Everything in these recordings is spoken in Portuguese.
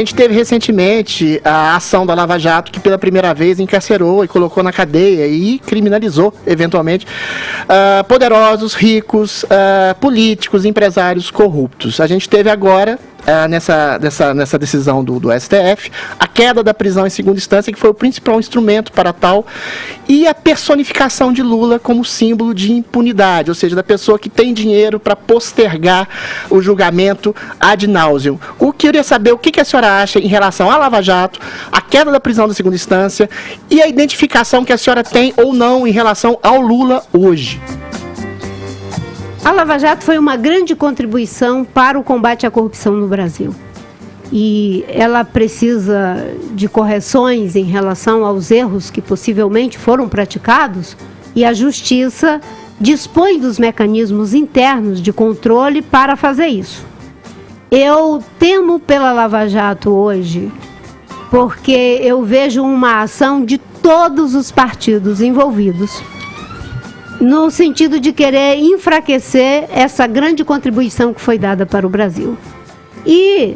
A gente teve recentemente a ação da Lava Jato, que pela primeira vez encarcerou e colocou na cadeia e criminalizou, eventualmente, poderosos, ricos, políticos, empresários corruptos. A gente teve agora, nessa decisão do STF, a queda da prisão em segunda instância, que foi o principal instrumento para tal, e a personificação de Lula como símbolo de impunidade, ou seja, da pessoa que tem dinheiro para postergar o julgamento ad nauseam. Eu queria saber o que a senhora acha em relação à Lava Jato, a queda da prisão da segunda instância e a identificação que a senhora tem ou não em relação ao Lula hoje. A Lava Jato foi uma grande contribuição para o combate à corrupção no Brasil. E ela precisa de correções em relação aos erros que possivelmente foram praticados, e a Justiça dispõe dos mecanismos internos de controle para fazer isso. Eu temo pela Lava Jato hoje, porque eu vejo uma ação de todos os partidos envolvidos, no sentido de querer enfraquecer essa grande contribuição que foi dada para o Brasil. E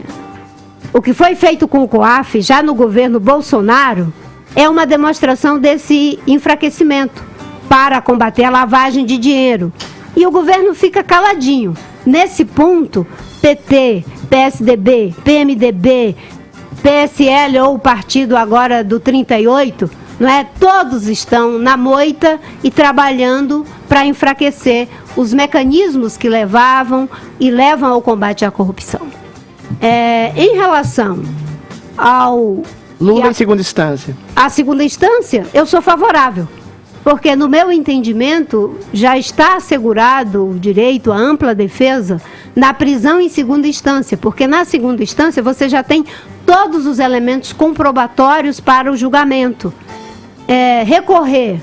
o que foi feito com o COAF, já no governo Bolsonaro, é uma demonstração desse enfraquecimento para combater a lavagem de dinheiro. E o governo fica caladinho. Nesse ponto, PT, PSDB, PMDB, PSL ou o partido agora do 38, não é? Todos estão na moita e trabalhando para enfraquecer os mecanismos que levavam e levam ao combate à corrupção. Em relação ao... Lula em segunda instância. A segunda instância, eu sou favorável. Porque, no meu entendimento, já está assegurado o direito à ampla defesa na prisão em segunda instância. Porque, na segunda instância, você já tem todos os elementos comprobatórios para o julgamento. Recorrer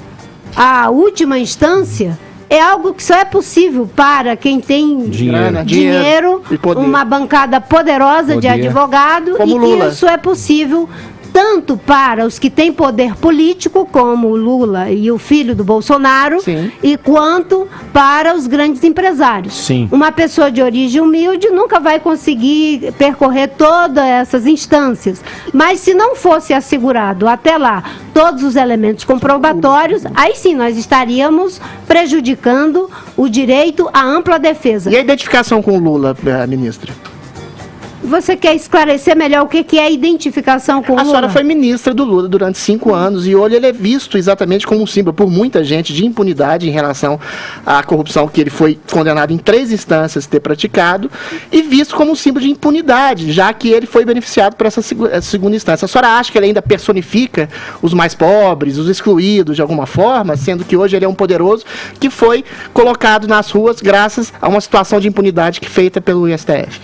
à última instância é algo que só é possível para quem tem dinheiro, uma bancada poderosa de advogado, como Lula. Isso é possível tanto para os que têm poder político, como o Lula e o filho do Bolsonaro, sim, e quanto para os grandes empresários. Sim. Uma pessoa de origem humilde nunca vai conseguir percorrer todas essas instâncias. Mas se não fosse assegurado até lá todos os elementos comprobatórios, aí sim nós estaríamos prejudicando o direito à ampla defesa. E a identificação com o Lula, ministra? Você quer esclarecer melhor o que é a identificação com o Lula? A senhora foi ministra do Lula durante 5 anos e hoje ele é visto exatamente como um símbolo por muita gente de impunidade em relação à corrupção que ele foi condenado em 3 instâncias ter praticado e visto como um símbolo de impunidade, já que ele foi beneficiado por essa segunda instância. A senhora acha que ele ainda personifica os mais pobres, os excluídos de alguma forma, sendo que hoje ele é um poderoso que foi colocado nas ruas graças a uma situação de impunidade feita pelo STF?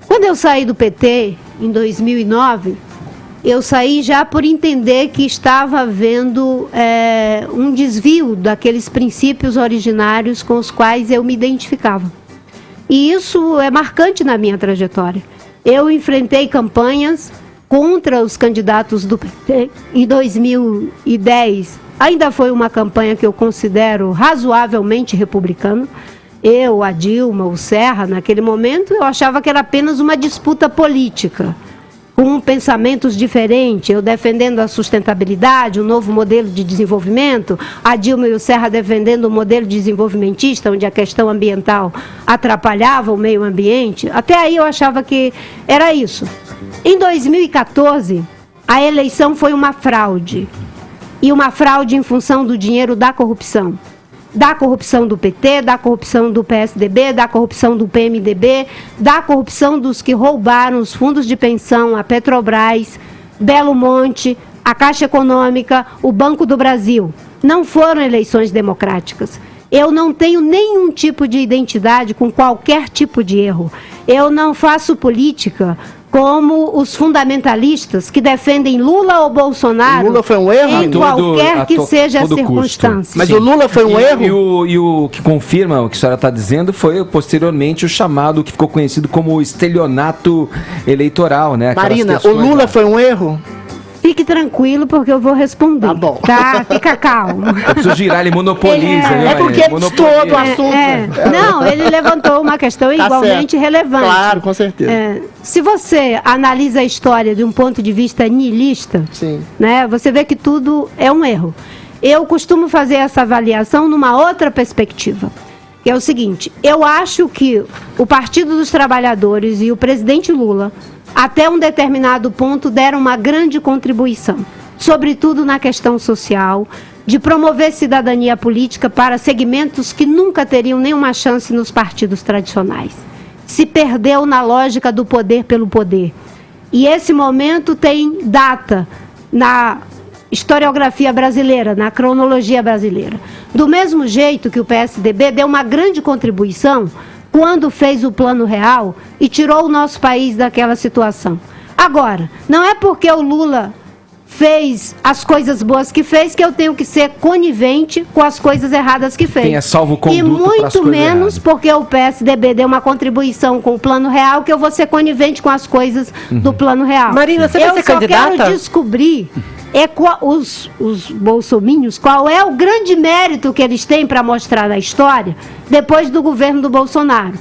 Quando eu saí do PT, em 2009, eu saí já por entender que estava havendo um desvio daqueles princípios originários com os quais eu me identificava. E isso é marcante na minha trajetória. Eu enfrentei campanhas contra os candidatos do PT em 2010. Ainda foi uma campanha que eu considero razoavelmente republicana. Eu, a Dilma, o Serra, naquele momento, eu achava que era apenas uma disputa política, com pensamentos diferentes, eu defendendo a sustentabilidade, um novo modelo de desenvolvimento, a Dilma e o Serra defendendo um modelo desenvolvimentista, onde a questão ambiental atrapalhava o meio ambiente. Até aí eu achava que era isso. Em 2014, a eleição foi uma fraude, e uma fraude em função do dinheiro da corrupção do PT, da corrupção do PSDB, da corrupção do PMDB, da corrupção dos que roubaram os fundos de pensão, a Petrobras, Belo Monte, a Caixa Econômica, o Banco do Brasil. Não foram eleições democráticas. Eu não tenho nenhum tipo de identidade com qualquer tipo de erro. Eu não faço política como os fundamentalistas que defendem Lula ou Bolsonaro. O Lula foi um erro? Em qualquer que seja a circunstância. Mas o Lula foi um erro? E o que confirma o que a senhora está dizendo foi posteriormente o chamado, que ficou conhecido como estelionato eleitoral, né? Marina, o Lula foi um erro? fique tranquilo, porque eu vou responder. Tá bom. Tá? Fica calmo. Eu preciso girar, ele monopoliza, viu, É porque Marina? ele distorce o assunto. Não, ele levantou uma questão Tá igualmente certo. relevante. Claro, com certeza. Se você analisa a história de um ponto de vista niilista, Sim. né, você vê que tudo é um erro. Eu costumo fazer essa avaliação numa outra perspectiva. Que é o seguinte, eu acho que o Partido dos Trabalhadores e o presidente Lula, até um determinado ponto, deram uma grande contribuição, sobretudo na questão social, de promover cidadania política para segmentos que nunca teriam nenhuma chance nos partidos tradicionais. Se perdeu na lógica do poder pelo poder. E esse momento tem data na historiografia brasileira, na cronologia brasileira. Do mesmo jeito que o PSDB deu uma grande contribuição quando fez o Plano Real e tirou o nosso país daquela situação. Agora, não é porque o Lula fez as coisas boas que fez que eu tenho que ser conivente com as coisas erradas que fez. Tenha salvo-conduto E pras muito coisas menos erradas. porque o PSDB deu uma contribuição com o Plano Real que eu vou ser conivente com as coisas do Plano Real. Marina, você vai ser candidata? Eu quero descobrir os bolsominions, qual é o grande mérito que eles têm para mostrar na história depois do governo do Bolsonaro,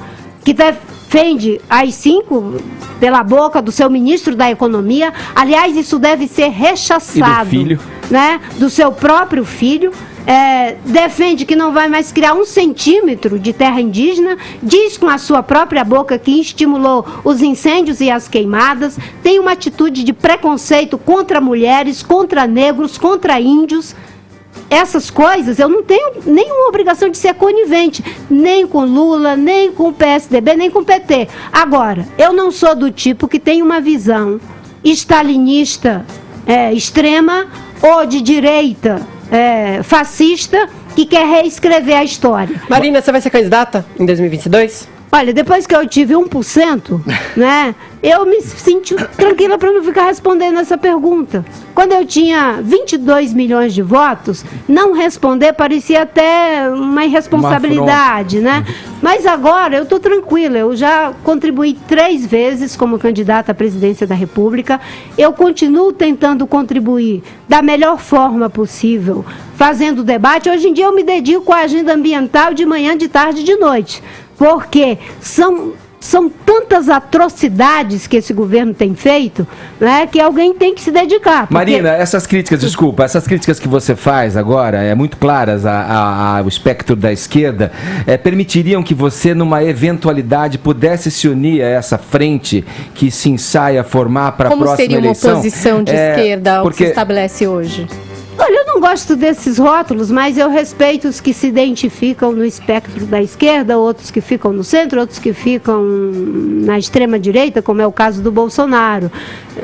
que defende AI-5 pela boca do seu ministro da Economia. Aliás, isso deve ser rechaçado, E do filho. né, do seu próprio filho. Defende que não vai mais criar 1 centímetro de terra indígena, diz com a sua própria boca que estimulou os incêndios e as queimadas, tem uma atitude de preconceito contra mulheres, contra negros, contra índios. Essas coisas eu não tenho nenhuma obrigação de ser conivente, nem com Lula, nem com o PSDB, nem com o PT. Agora, eu não sou do tipo que tem uma visão stalinista extrema ou de direita fascista que quer reescrever a história. Marina, você vai ser candidata em 2022? Olha, depois que eu tive 1%, né, eu me senti tranquila para não ficar respondendo essa pergunta. Quando eu tinha 22 milhões de votos, não responder parecia até uma irresponsabilidade, né? Mas agora eu estou tranquila, eu já contribuí 3 vezes como candidata à presidência da República, eu continuo tentando contribuir da melhor forma possível, fazendo debate. Hoje em dia eu me dedico à agenda ambiental de manhã, de tarde e de noite. Porque são tantas atrocidades que esse governo tem feito, né, que alguém tem que se dedicar. Porque... Marina, essas críticas que você faz agora, muito claras ao espectro da esquerda, permitiriam que você, numa eventualidade, pudesse se unir a essa frente que se ensaia formar para a próxima eleição? Como seria uma oposição de esquerda ao que se porque... estabelece hoje? Olha, eu não gosto desses rótulos, mas eu respeito os que se identificam no espectro da esquerda, outros que ficam no centro, outros que ficam na extrema-direita, como é o caso do Bolsonaro.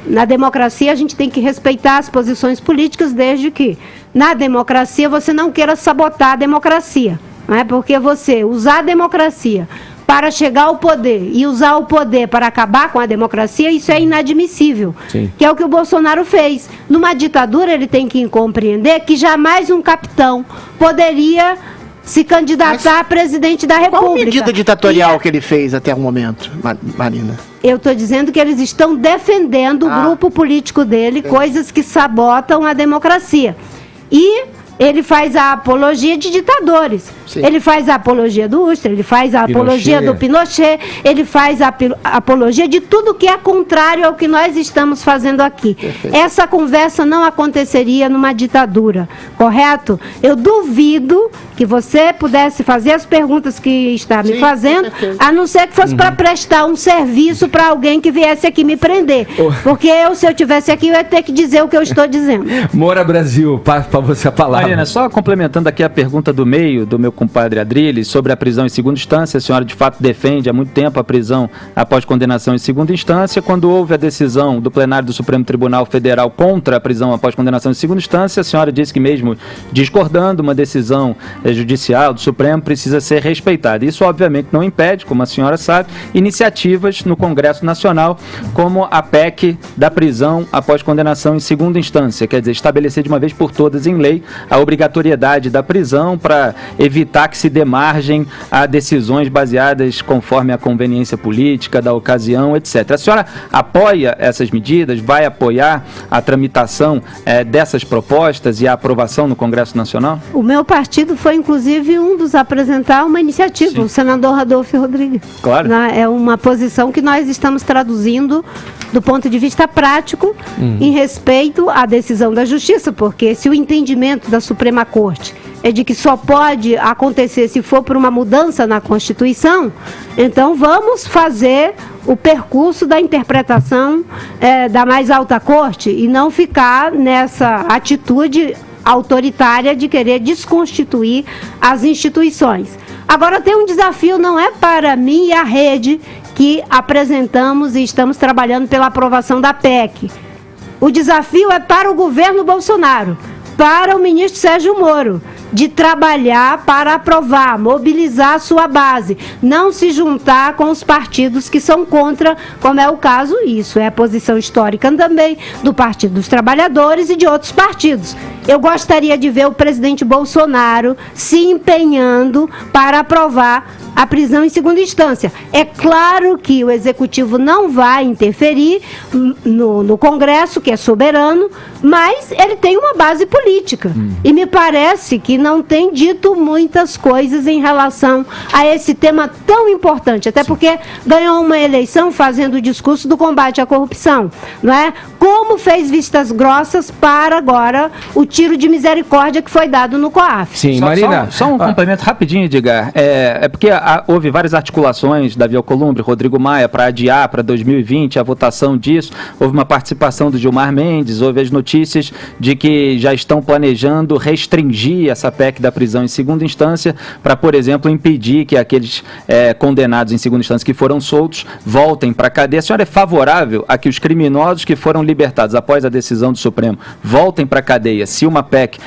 Na democracia, a gente tem que respeitar as posições políticas, desde que, na democracia, você não queira sabotar a democracia. Não é? Porque você usar a democracia para chegar ao poder e usar o poder para acabar com a democracia, isso é inadmissível. Sim. Que é o que o Bolsonaro fez. Numa ditadura, ele tem que compreender que jamais um capitão poderia se candidatar a presidente da República. Qual medida ditatorial que ele fez até o momento, Marina? Eu estou dizendo que eles estão defendendo o grupo político dele, coisas que sabotam a democracia. E ele faz a apologia de ditadores. Sim. Ele faz a apologia do Ustra, ele faz a apologia do Pinochet, ele faz a apologia de tudo que é contrário ao que nós estamos fazendo aqui. Perfeito. Essa conversa não aconteceria numa ditadura, correto? Eu duvido que você pudesse fazer as perguntas que está me Sim, fazendo, com certeza. a não ser que fosse para prestar um serviço para alguém que viesse aqui me prender. Porque se eu tivesse aqui, eu ia ter que dizer o que eu estou dizendo. Moura Brasil, para você a palavra. Mariana, só complementando aqui a pergunta do meio, do meu compadre Adrilles, sobre a prisão em segunda instância. A senhora de fato defende há muito tempo a prisão após condenação em segunda instância. Quando houve a decisão do plenário do Supremo Tribunal Federal contra a prisão após condenação em segunda instância, a senhora disse que mesmo discordando, uma decisão judicial do Supremo precisa ser respeitada. Isso obviamente não impede, como a senhora sabe, iniciativas no Congresso Nacional, como a PEC da prisão após condenação em segunda instância, quer dizer, estabelecer de uma vez por todas em lei a obrigatoriedade da prisão para evitar evitar que se dê margem a decisões baseadas conforme a conveniência política da ocasião, etc. A senhora apoia essas medidas? Vai apoiar a tramitação dessas propostas e a aprovação no Congresso Nacional? O meu partido foi, inclusive, um dos a apresentar uma iniciativa, Sim. o senador Radolfo Rodrigues. Claro. É uma posição que nós estamos traduzindo do ponto de vista prático em respeito à decisão da Justiça, porque se o entendimento da Suprema Corte é de que só pode acontecer se for por uma mudança na Constituição, então vamos fazer o percurso da interpretação da mais alta corte e não ficar nessa atitude autoritária de querer desconstituir as instituições. Agora tem um desafio, não é para mim e a rede que apresentamos e estamos trabalhando pela aprovação da PEC. O desafio é para o governo Bolsonaro, para o ministro Sérgio Moro, de trabalhar para aprovar, mobilizar a sua base, não se juntar com os partidos que são contra, como é o caso, isso é a posição histórica também do Partido dos Trabalhadores e de outros partidos. Eu gostaria de ver o presidente Bolsonaro se empenhando para aprovar a prisão em segunda instância. É claro que o Executivo não vai interferir no Congresso, que é soberano, mas ele tem uma base política. E me parece que não tem dito muitas coisas em relação a esse tema tão importante, até porque ganhou uma eleição fazendo o discurso do combate à corrupção, não é? Como fez vistas grossas para agora o tiro de misericórdia que foi dado no COAF. Sim, Marina. Só um complemento rapidinho, Edgar. É porque houve várias articulações, Davi Alcolumbre, Rodrigo Maia, para adiar para 2020 a votação disso. Houve uma participação do Gilmar Mendes, houve as notícias de que já estão planejando restringir essa PEC da prisão em segunda instância para, por exemplo, impedir que aqueles condenados em segunda instância que foram soltos voltem para a cadeia. A senhora é favorável a que os criminosos que foram libertados após a decisão do Supremo voltem para a cadeia se uma PEC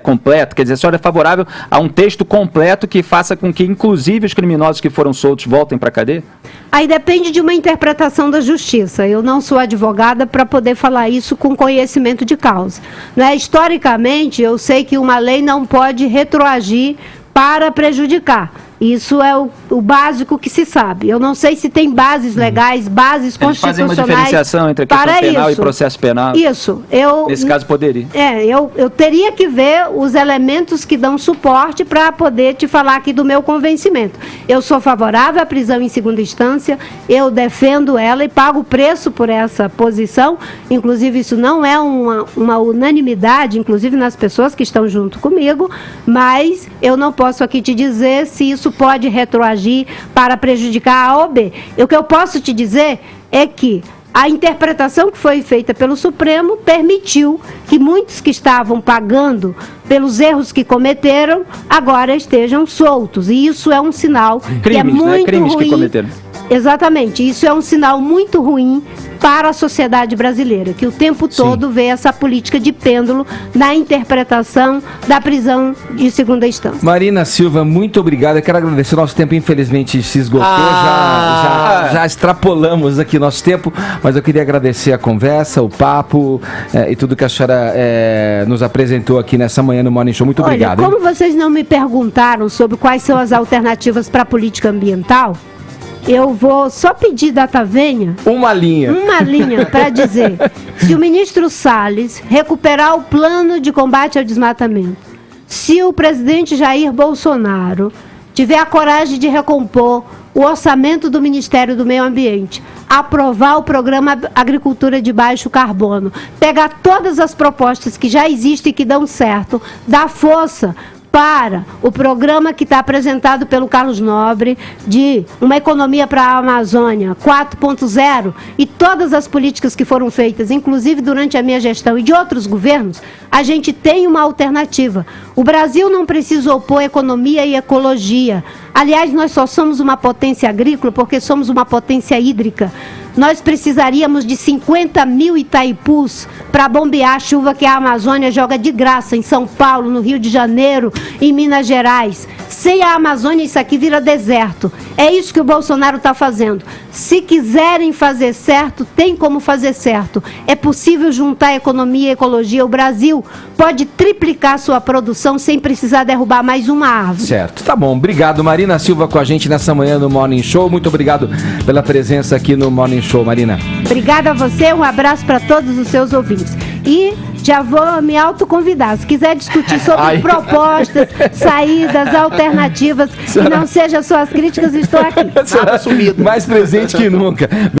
completa? Quer dizer, a senhora é favorável a um texto completo que faça com que, inclusive, os criminosos que foram soltos voltem para a cadeia? Aí depende de uma interpretação da Justiça. Eu não sou advogada para poder falar isso com conhecimento de causa. Né? Historicamente, eu sei que uma lei não pode retroagir para prejudicar. Isso é o básico que se sabe. Eu não sei se tem bases legais, bases constitucionais. Eles fazem uma diferenciação entre a questão penal e processo penal. Isso. Nesse caso poderia. Eu teria que ver os elementos que dão suporte para poder te falar aqui do meu convencimento. Eu sou favorável à prisão em segunda instância, eu defendo ela e pago preço por essa posição. Inclusive, isso não é uma unanimidade, inclusive nas pessoas que estão junto comigo, mas eu não posso aqui te dizer se isso pode retroagir para prejudicar A ou B. O que eu posso te dizer é que a interpretação que foi feita pelo Supremo permitiu que muitos que estavam pagando pelos erros que cometeram agora estejam soltos. E isso é um sinal que é muito crimes ruim. Que cometeram. Exatamente. Isso é um sinal muito ruim para a sociedade brasileira, que o tempo todo vê essa política de pêndulo na interpretação da prisão de segunda instância. Marina Silva, muito obrigado. Eu quero agradecer. Nosso tempo, infelizmente, se esgotou. Já extrapolamos aqui nosso tempo, mas eu queria agradecer a conversa, o papo e tudo que a senhora nos apresentou aqui nessa manhã no Morning Show. Muito obrigado. Como vocês não me perguntaram sobre quais são as alternativas para a política ambiental, eu vou só pedir data venha. Uma linha para dizer, se o ministro Salles recuperar o plano de combate ao desmatamento, se o presidente Jair Bolsonaro tiver a coragem de recompor o orçamento do Ministério do Meio Ambiente, aprovar o programa Agricultura de Baixo Carbono, pegar todas as propostas que já existem e que dão certo, dar força para o programa que está apresentado pelo Carlos Nobre de uma economia para a Amazônia 4.0 e todas as políticas que foram feitas, inclusive durante a minha gestão e de outros governos, a gente tem uma alternativa. O Brasil não precisa opor economia e ecologia. Aliás, nós só somos uma potência agrícola porque somos uma potência hídrica. nós precisaríamos de 50 mil Itaipus para bombear a chuva que a Amazônia joga de graça em São Paulo, no Rio de Janeiro, em Minas Gerais. Sem a Amazônia, isso aqui vira deserto. É isso que o Bolsonaro está fazendo. Se quiserem fazer certo, tem como fazer certo. É possível juntar economia e ecologia. O Brasil pode triplicar sua produção sem precisar derrubar mais uma árvore. Certo, tá bom. Obrigado, Marina Silva, com a gente nessa manhã no Morning Show. Muito obrigado pela presença aqui no Morning Show, Marina. Obrigada a você, um abraço para todos os seus ouvintes. E já vou me autoconvidar. Se quiser discutir sobre propostas, saídas, alternativas, que não sejam só as críticas, estou aqui. Mais presente que nunca.